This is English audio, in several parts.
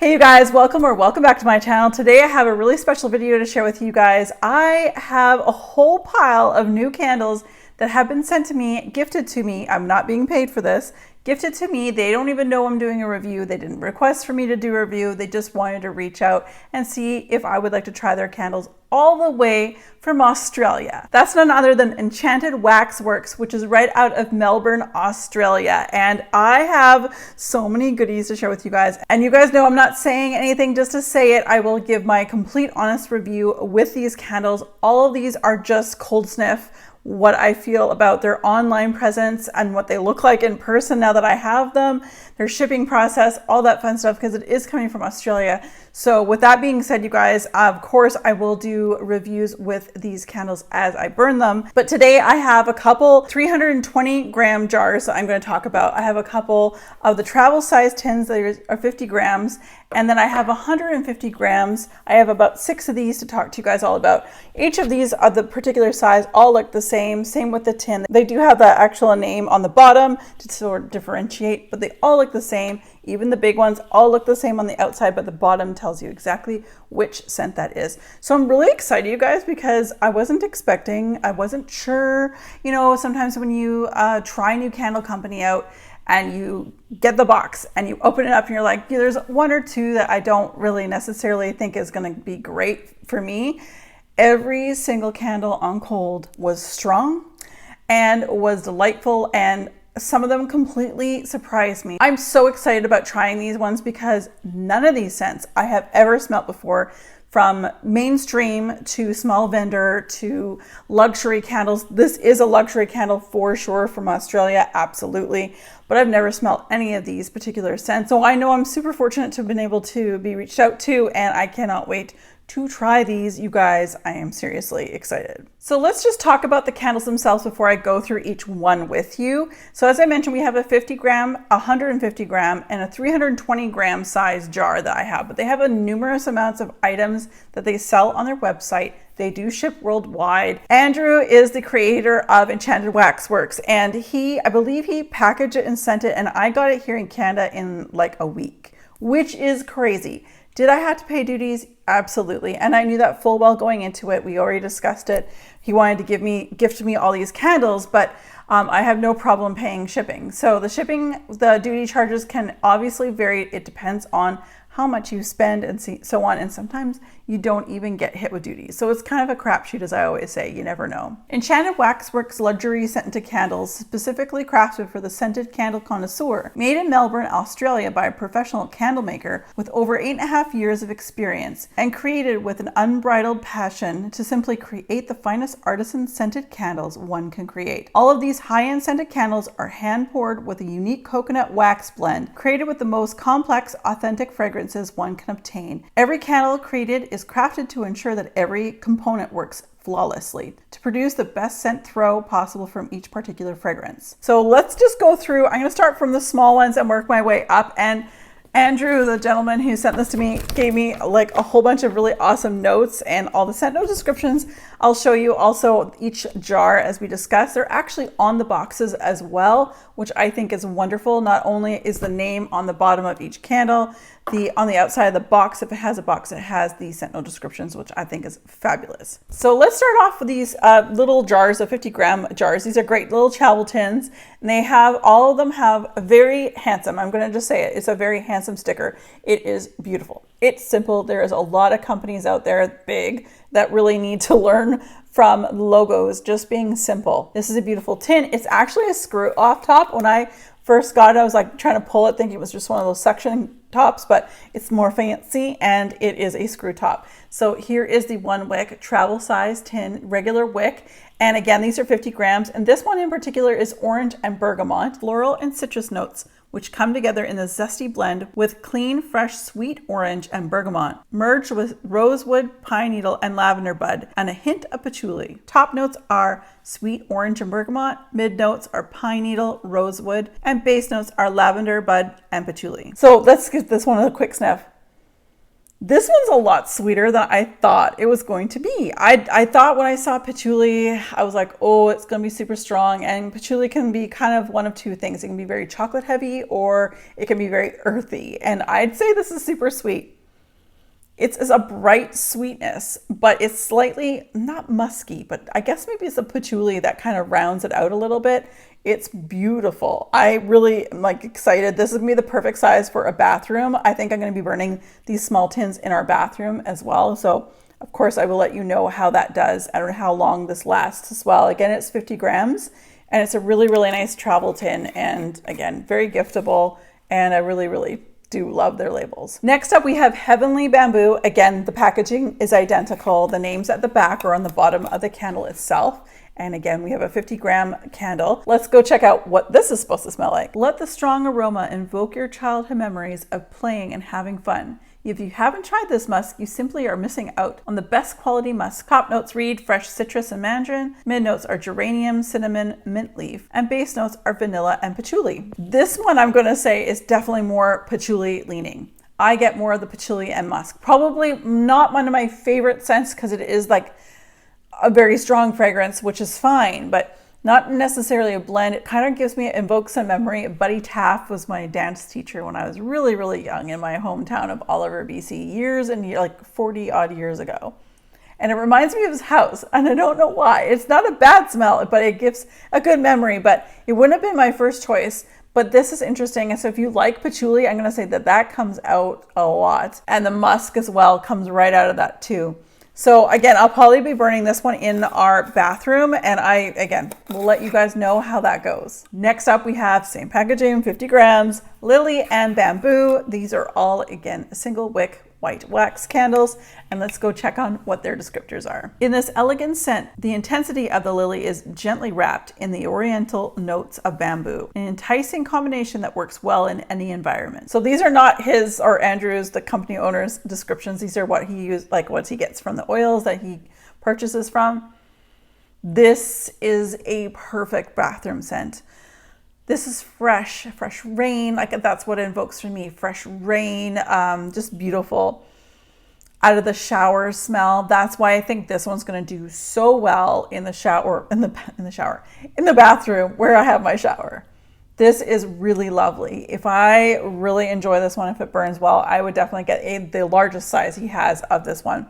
Hey you guys, welcome back to my channel. Today I have a really special video to share with you guys. I have a whole pile of new candles that have been sent to me, gifted to me. I'm not being paid for this. Gifted to me. They don't even know I'm doing a review. They didn't request for me to do a review. They just wanted to reach out and see if I would like to try their candles all the way from Australia. That's none other than Enchanted Wax Works, which is right out of Melbourne, Australia. And I have so many goodies to share with you guys. And you guys know I'm not saying anything just to say it. I will give my complete honest review with these candles. All of these are just cold sniff what I feel about their online presence and what they look like in person now that I have them, their shipping process, all that fun stuff, because it is coming from Australia. So with that being said, you guys, of course, I will do reviews with these candles as I burn them. But today I have a couple 320 gram jars that I'm going to talk about. I have a couple of the travel size tins that are 50 grams. And then I have 150 grams. I have about 6 of these to talk to you guys all about. Each of these are the particular size, all look the same with the tin. They do have the actual name on the bottom to sort of differentiate, but they all look the same. Even the big ones all look the same on the outside, but the bottom tells you exactly which scent that is. So I'm really excited, you guys, because I wasn't sure, you know, sometimes when you try a new candle company out, and you get the box and you open it up and you're like, yeah, there's one or two that I don't really necessarily think is going to be great for me. Every single candle on cold was strong and was delightful, and some of them completely surprised me. I'm so excited about trying these ones because none of these scents I have ever smelled before. From mainstream to small vendor to luxury candles. This is a luxury candle for sure from Australia, absolutely. But I've never smelled any of these particular scents. So I know I'm super fortunate to have been able to be reached out to, and I cannot wait to try these, you guys. I am seriously excited. So let's just talk about the candles themselves before I go through each one with you. So as I mentioned, we have a 50 gram, 150 gram, and a 320 gram size jar that I have, but they have a numerous amounts of items that they sell on their website. They do ship worldwide. Andrew is the creator of Enchanted Wax Works, and I believe he packaged it and sent it, and I got it here in Canada in like a week, which is crazy. Did I have to pay duties? Absolutely. And I knew that full well going into it. We already discussed it. He wanted to gift me all these candles, but I have no problem paying shipping. So the duty charges can obviously vary. It depends on how much you spend and so on. And sometimes you don't even get hit with duties. So it's kind of a crapshoot, as I always say, you never know. Enchanted Wax Works luxury scented candles, specifically crafted for the scented candle connoisseur, made in Melbourne, Australia by a professional candle maker with over 8.5 years of experience, and created with an unbridled passion to simply create the finest artisan scented candles one can create. All of these high-end scented candles are hand poured with a unique coconut wax blend, created with the most complex, authentic fragrances one can obtain. Every candle created is crafted to ensure that every component works flawlessly to produce the best scent throw possible from each particular fragrance. So let's just go through. I'm going to start from the small ones and work my way up. And Andrew, the gentleman who sent this to me, gave me like a whole bunch of really awesome notes and all the scent note descriptions. I'll show you also each jar as we discuss. They're actually on the boxes as well, which I think is wonderful. Not only is the name on the bottom of each candle, on the outside of the box, if it has a box, it has the scent note descriptions, which I think is fabulous. So let's start off with these little jars, of 50 gram jars. These are great little travel tins, and all of them have a very handsome, I'm going to just say it, it's a very handsome sticker. It is beautiful. It's simple. There's a lot of companies out there, big, that really need to learn from logos just being simple. This is a beautiful tin. It's actually a screw off top. When I first got it, I was like trying to pull it thinking it was just one of those suction tops, but it's more fancy and it is a screw top. So here is the 1 wick travel size tin, regular wick. And again, these are 50 grams. And this one in particular is orange and bergamot, floral and citrus notes, which come together in a zesty blend with clean, fresh, sweet orange and bergamot, merged with rosewood, pine needle, and lavender bud, and a hint of patchouli. Top notes are sweet orange and bergamot, mid notes are pine needle, rosewood, and base notes are lavender bud and patchouli. So let's give this one a quick sniff. This one's a lot sweeter than I thought it was going to be. I thought when I saw patchouli, I was like, oh, it's going to be super strong. And patchouli can be kind of one of two things. It can be very chocolate heavy or it can be very earthy. And I'd say this is super sweet. It's a bright sweetness, but it's slightly not musky, but I guess maybe it's a patchouli that kind of rounds it out a little bit. It's beautiful. I really am like excited. This is gonna be the perfect size for a bathroom. I think I'm gonna be burning these small tins in our bathroom as well. So of course I will let you know how that does. I don't know how long this lasts as well. Again, it's 50 grams and it's a really, really nice travel tin. And again, very giftable. And I really do love their labels. Next up, we have Heavenly Bamboo. Again, the packaging is identical. The name's at the back or on the bottom of the candle itself. And again, we have a 50-gram candle. Let's go check out what this is supposed to smell like. Let the strong aroma invoke your childhood memories of playing and having fun. If you haven't tried this musk, you simply are missing out on the best quality musk. Top notes read fresh citrus and mandarin. Mid notes are geranium, cinnamon, mint leaf. And base notes are vanilla and patchouli. This one I'm gonna say is definitely more patchouli leaning. I get more of the patchouli and musk. Probably not one of my favorite scents because it is like a very strong fragrance, which is fine, but not necessarily a blend. It kind of gives me, invokes a memory. Buddy Taft was my dance teacher when I was really young in my hometown of Oliver, BC, years and like 40 odd years ago. And it reminds me of his house, and I don't know why. It's not a bad smell, but it gives a good memory, but it wouldn't have been my first choice. But this is interesting. And so if you like patchouli, I'm gonna say that that comes out a lot. And the musk as well comes right out of that too. So again, I'll probably be burning this one in our bathroom, and again, will let you guys know how that goes. Next up, we have same packaging, 50 grams, lily and bamboo. These are all, again, single wick white wax candles, and let's go check on what their descriptors are. In this elegant scent, the intensity of the lily is gently wrapped in the oriental notes of bamboo, an enticing combination that works well in any environment. So these are not his or Andrew's, the company owner's descriptions. These are what he used, like what he gets from the oils that he purchases from. This is a perfect bathroom scent. This is fresh rain. Like that's what it invokes for me. Fresh rain, just beautiful. Out of the shower smell. That's why I think this one's going to do so well in the shower, in the bathroom where I have my shower. This is really lovely. If I really enjoy this one, if it burns well, I would definitely get the largest size he has of this one.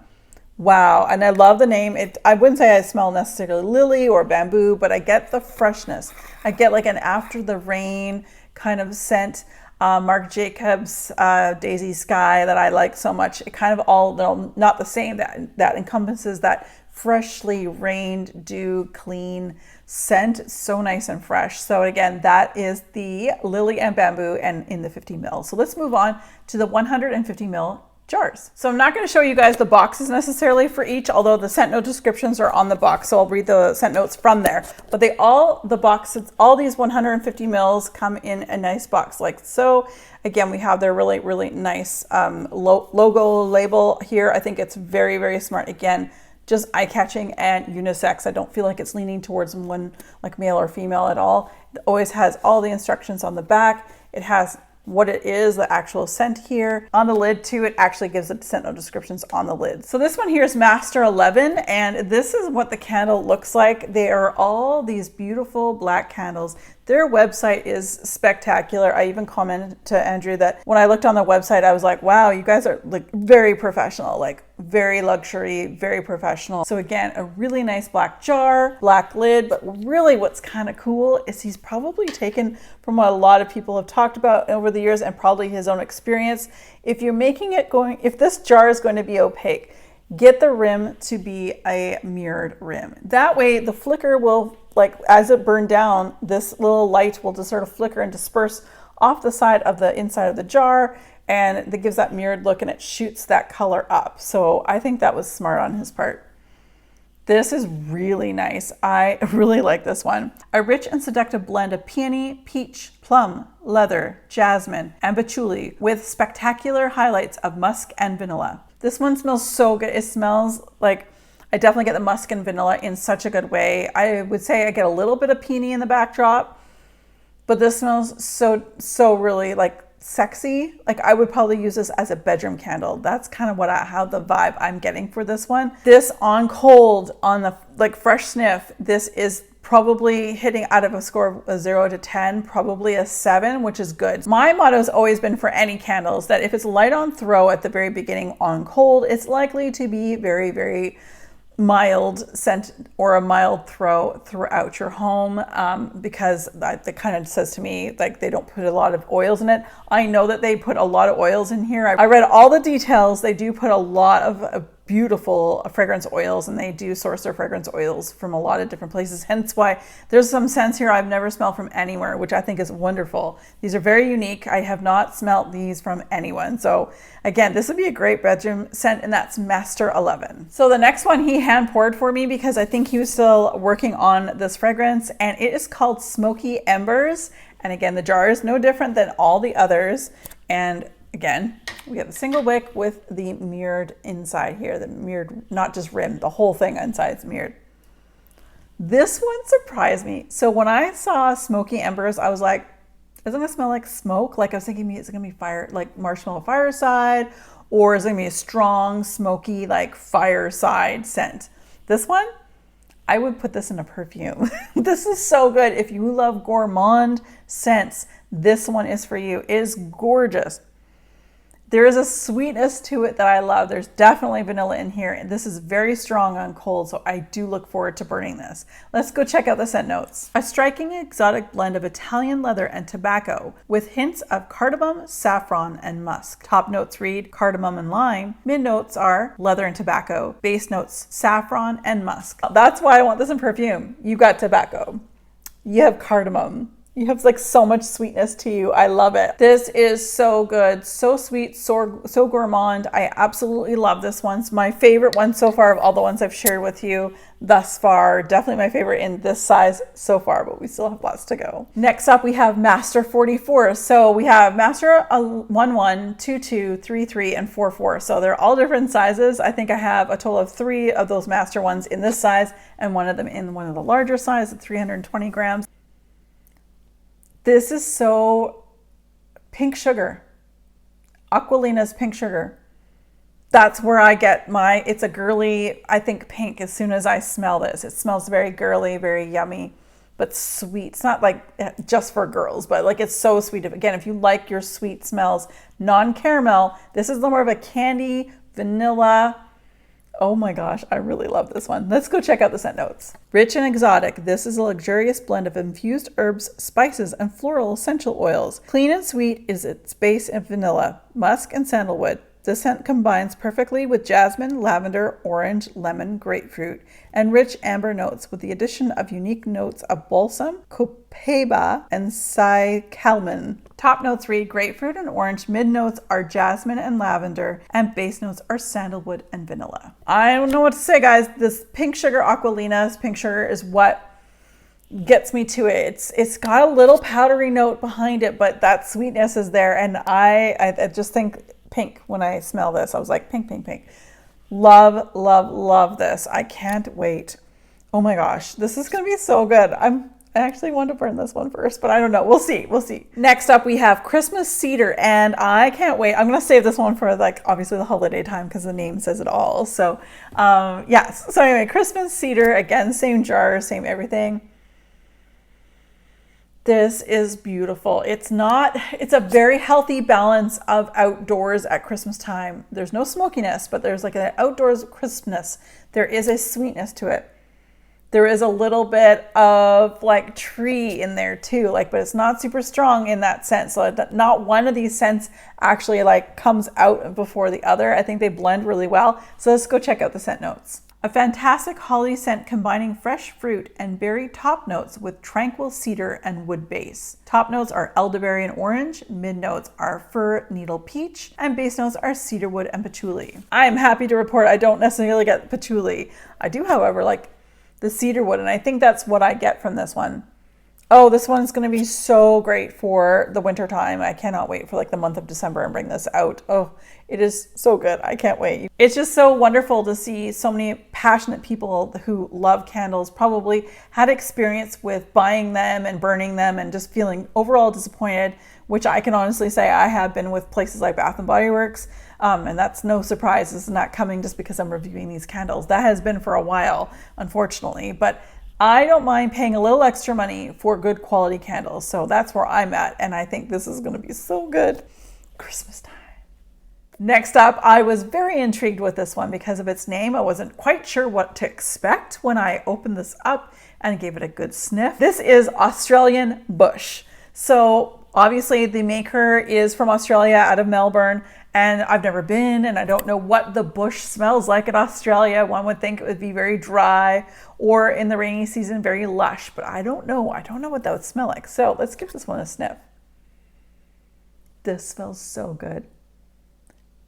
Wow, and I love the name. I wouldn't say I smell necessarily lily or bamboo, but I get the freshness. I get like an after the rain kind of scent. Marc Jacobs Daisy Sky that I like so much. It kind of all, not the same, that encompasses that freshly rained, dew, clean scent. So nice and fresh. So again, that is the lily and bamboo and in the 50 ml. So let's move on to the 150 ml jars. So I'm not going to show you guys the boxes necessarily for each, although the scent note descriptions are on the box, so I'll read the scent notes from there. But the boxes, all these 150 mils come in a nice box like so. Again, we have their really nice logo label here. I think it's very smart. Again, just eye-catching and unisex. I don't feel like it's leaning towards one like male or female at all. It always has all the instructions on the back. It has what it is, the actual scent here. On the lid too, it actually gives the scent note descriptions on the lid. So this one here is Master 11, and this is what the candle looks like. They are all these beautiful black candles. Their website is spectacular. I even commented to Andrew that when I looked on the website, I was like, wow, you guys are like very professional, like very luxury, very professional. So again, a really nice black jar, black lid, but really what's kind of cool is he's probably taken from what a lot of people have talked about over the years and probably his own experience. If you're making it if this jar is going to be opaque, get the rim to be a mirrored rim. That way the flicker will, like as it burned down, this little light will just sort of flicker and disperse off the side of the inside of the jar, and that gives that mirrored look and it shoots that color up. So I think that was smart on his part. This is really nice. I really like this one. A rich and seductive blend of peony, peach, plum, leather, jasmine, and patchouli with spectacular highlights of musk and vanilla. This one smells so good. It smells like, I definitely get the musk and vanilla in such a good way. I would say I get a little bit of peony in the backdrop, but this smells so really like sexy. Like I would probably use this as a bedroom candle. That's kind of how the vibe I'm getting for this one. This on cold, on the like fresh sniff, this is probably hitting out of a score of a 0 to 10, probably a 7, which is good. My motto has always been for any candles that if it's light on throw at the very beginning on cold, it's likely to be very, very mild scent or a mild throw throughout your home, because that kind of says to me like they don't put a lot of oils in it. I know that they put a lot of oils in here. I read all the details. They do put a lot of beautiful fragrance oils, and they do source their fragrance oils from a lot of different places, hence why there's some scents here I've never smelled from anywhere, which I think is wonderful. These are very unique. I have not smelled these from anyone. So again, this would be a great bedroom scent, and that's Master 11. So the next one he hand poured for me because I think he was still working on this fragrance, and it is called Smoky Embers. And again, the jar is no different than all the others. And again, we have a single wick with the mirrored inside here, the mirrored, not just rim, the whole thing inside is mirrored. This one surprised me. So when I saw Smoky Embers, I was like, is it gonna smell like smoke? Like I was thinking, is it gonna be fire, like marshmallow fireside, or is it gonna be a strong, smoky, like fireside scent? This one, I would put this in a perfume. This is so good. If you love gourmand scents, this one is for you. It is gorgeous. There is a sweetness to it that I love. There's definitely vanilla in here, and this is very strong on cold, so I do look forward to burning this. Let's go check out the scent notes. A striking exotic blend of Italian leather and tobacco with hints of cardamom, saffron, and musk. Top notes read cardamom and lime. Mid notes are leather and tobacco. Base notes saffron and musk. That's why I want this in perfume. You got tobacco. You have cardamom. You have like so much sweetness to you. I love it. This is so good, so sweet, so gourmand. I absolutely love this one. It's my favorite one so far of all the ones I've shared with you thus far. Definitely my favorite in this size so far, but we still have lots to go. Next up, we have Master 44. So we have Master 11, 22, 33, and 44. So they're all different sizes. I think I have a total of 3 of those Master ones in this size and one of them in one of the larger size at 320 grams. This is so pink sugar. Aquilina's pink sugar. That's where I get my, it's a girly, I think pink as soon as I smell this. It smells very girly, very yummy, but sweet. It's not like just for girls, but like it's so sweet. Again, if you like your sweet smells, non-caramel, this is more of a candy, vanilla. Oh my gosh, I really love this one. Let's go check out the scent notes. Rich and exotic, this is a luxurious blend of infused herbs, spices, and floral essential oils. Clean and sweet is its base and vanilla, musk, and sandalwood. This scent combines perfectly with jasmine, lavender, orange, lemon, grapefruit, and rich amber notes with the addition of unique notes of balsam, copaiba, and cyclamen. Top notes read grapefruit and orange, mid notes are jasmine and lavender, and base notes are sandalwood and vanilla. I don't know what to say, guys. This pink sugar, Aquilina's pink sugar, is what gets me to it. It's got a little powdery note behind it, but that sweetness is there, and I just think pink when I smell this. I was like, pink, pink, pink. Love, love, love this. I can't wait. Oh my gosh, this is gonna be so good. I actually want to burn this one first, but I don't know. We'll see. We'll see. Next up, we have Christmas Cedar, and I can't wait. I'm gonna save this one for like obviously the holiday time because the name says it all. So yes. So anyway, Christmas Cedar, again, same jar, same everything. This is beautiful. It's a very healthy balance of outdoors at Christmas time. There's no smokiness, but there's like an outdoors crispness. There is a sweetness to it. There is a little bit of like tree in there too, like, but it's not super strong in that sense. So not one of these scents actually like comes out before the other. I think they blend really well. So let's go check out the scent notes. A fantastic holly scent combining fresh fruit and berry top notes with tranquil cedar and wood base. Top notes are elderberry and orange, mid notes are fir, needle, peach, and base notes are cedarwood and patchouli. I am happy to report I don't necessarily get patchouli. I do, however, like the cedarwood, and I think that's what I get from this one. Oh, this one's going to be so great for the winter time. I cannot wait for like the month of December and bring this out. Oh, it is so good. I can't wait. It's just so wonderful to see so many passionate people who love candles, probably had experience with buying them and burning them and just feeling overall disappointed which I can honestly say I have been with places like Bath and Body Works. And that's no surprise. This is not coming just because I'm reviewing these candles. That has been for a while, unfortunately. But I don't mind paying a little extra money for good quality candles. So that's where I'm at. And I think this is going to be so good. Christmas time. Next up, I was very intrigued with this one because of its name. I wasn't quite sure what to expect when I opened this up and gave it a good sniff. This is Australian Bush. So obviously the maker is from Australia, out of Melbourne, and I've never been, and I don't know what the bush smells like in Australia. One would think it would be very dry, or in the rainy season, very lush, but I don't know. I don't know what that would smell like. So let's give this one a sniff. This smells so good.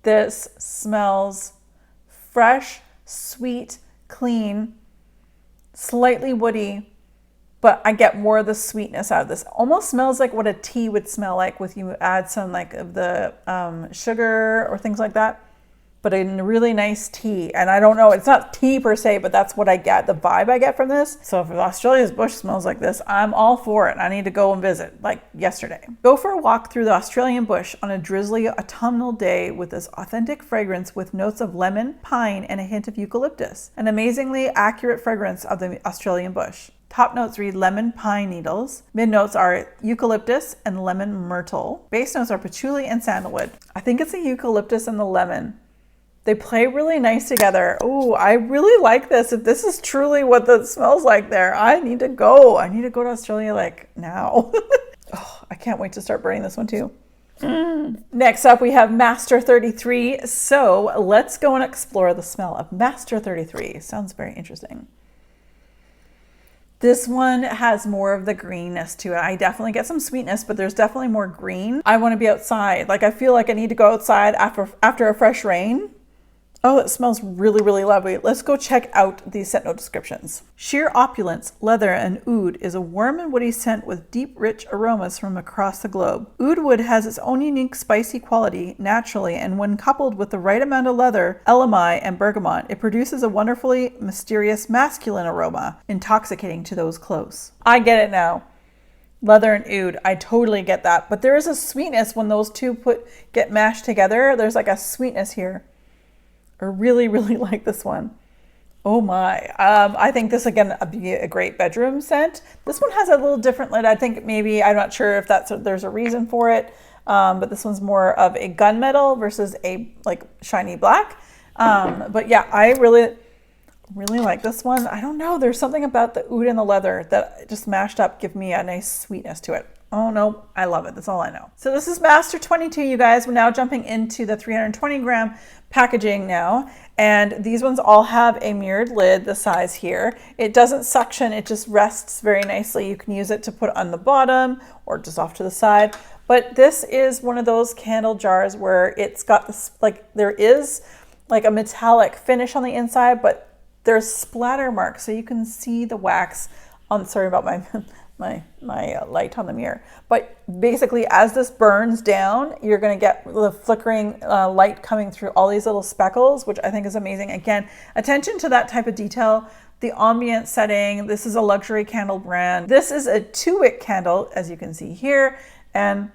This smells fresh, sweet, clean, slightly woody, but I get more of the sweetness out of this. Almost smells like what a tea would smell like with you add some like of the sugar or things like that, but a really nice tea. And I don't know, it's not tea per se, but that's what I get, the vibe I get from this. So if Australia's bush smells like this, I'm all for it. I need to go and visit like yesterday. Go for a walk through the Australian bush on a drizzly autumnal day with this authentic fragrance with notes of lemon, pine, and a hint of eucalyptus. An amazingly accurate fragrance of the Australian bush. Top notes read lemon pine needles. Mid notes are eucalyptus and lemon myrtle. Base notes are patchouli and sandalwood. I think it's the eucalyptus and the lemon. They play really nice together. Oh, I really like this. If this is truly what that smells like there, I need to go. I need to go to Australia like now. Oh, I can't wait to start burning this one too. Next up, we have Master 33. So let's go and explore the smell of Master 33. Sounds very interesting. This one has more of the greenness to it. I definitely get some sweetness, but there's definitely more green. I want to be outside. Like I feel like I need to go outside after a fresh rain. Oh, it smells really, really lovely. Let's go check out these scent note descriptions. Sheer opulence, leather, and oud is a warm and woody scent with deep, rich aromas from across the globe. Oud wood has its own unique spicy quality naturally, and when coupled with the right amount of leather, elemi, and bergamot, it produces a wonderfully mysterious masculine aroma, intoxicating to those close. I get it now. Leather and oud, I totally get that. But there is a sweetness when those two get mashed together. There's like a sweetness here. I really, really like this one. Oh my. I think this, again, would be a great bedroom scent. This one has a little different lid. I think maybe, I'm not sure if there's a reason for it, but this one's more of a gunmetal versus a like shiny black. But yeah, I really, really like this one. I don't know. There's something about the oud and the leather that just mashed up give me a nice sweetness to it. Oh no, I love it. That's all I know. So this is Master 22, you guys. We're now jumping into the 320 gram packaging now. And these ones all have a mirrored lid, the size here. It doesn't suction, it just rests very nicely. You can use it to put on the bottom or just off to the side. But this is one of those candle jars where it's got this, like there is like a metallic finish on the inside, but there's splatter marks. So you can see the wax on, sorry about my light on the mirror. But basically as this burns down, you're going to get the flickering light coming through all these little speckles, which I think is amazing. Again, attention to that type of detail. The ambient setting, this is a luxury candle brand. This is a 2-wick candle, as you can see here. And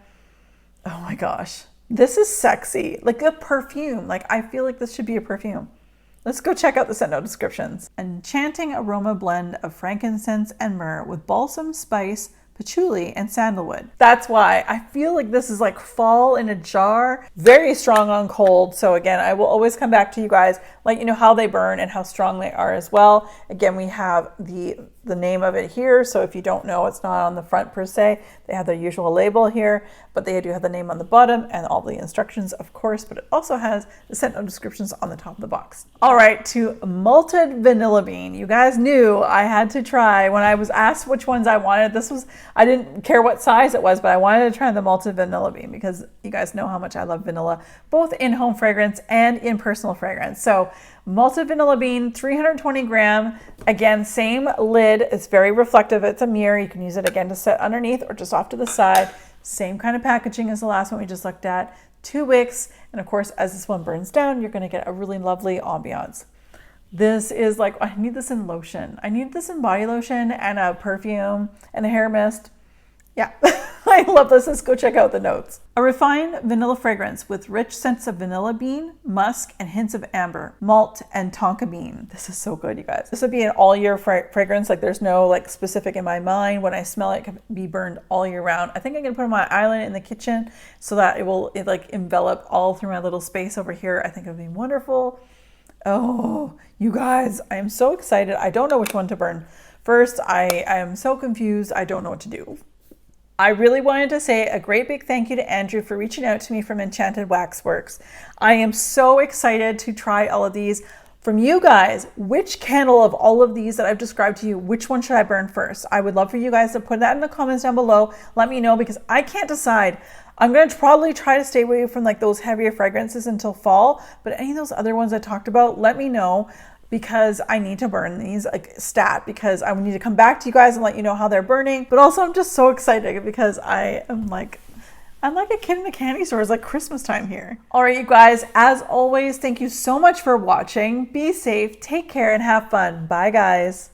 oh my gosh, this is sexy, like a perfume. Like I feel like this should be a perfume. Let's go check out the scent note descriptions. Enchanting aroma blend of frankincense and myrrh with balsam, spice, patchouli, and sandalwood. That's why I feel like this is like fall in a jar, very strong on cold. So again, I will always come back to you guys, let you know how they burn and how strong they are as well. Again, we have the name of it here. So if you don't know, it's not on the front per se. They have their usual label here, but they do have the name on the bottom and all the instructions, of course, but it also has the scent note descriptions on the top of the box. All right, to malted vanilla bean. You guys knew I had to try when I was asked which ones I wanted. This was, I didn't care what size it was, but I wanted to try the malted vanilla bean because you guys know how much I love vanilla, both in home fragrance and in personal fragrance. So malted vanilla bean, 320 gram. Again, same lid. It's very reflective. It's a mirror. You can use it again to set underneath or just off to the side. Same kind of packaging as the last one we just looked at. 2 wicks. And of course, as this one burns down, you're going to get a really lovely ambiance. This is like, I need this in lotion. I need this in body lotion and a perfume and a hair mist. Yeah, I love this. Let's go check out the notes. A refined vanilla fragrance with rich scents of vanilla bean, musk, and hints of amber, malt, and tonka bean. This is so good, you guys. This would be an all year fragrance. Like there's no like specific in my mind. When I smell it, it can be burned all year round. I think I'm gonna put it on my island in the kitchen so that it will like envelop all through my little space over here. I think it would be wonderful. Oh, you guys, I am so excited. I don't know which one to burn first. I am so confused. I don't know what to do. I really wanted to say a great big thank you to Andrew for reaching out to me from Enchanted Wax Works. I am so excited to try all of these. From you guys, which candle of all of these that I've described to you, which one should I burn first? I would love for you guys to put that in the comments down below. Let me know because I can't decide. I'm going to probably try to stay away from like those heavier fragrances until fall, but any of those other ones I talked about, let me know, because I need to burn these like stat, because I need to come back to you guys and let you know how they're burning. But also I'm just so excited because I'm like a kid in a candy store. It's like Christmas time here. All right, you guys, as always, thank you so much for watching. Be safe, take care, and have fun. Bye, guys.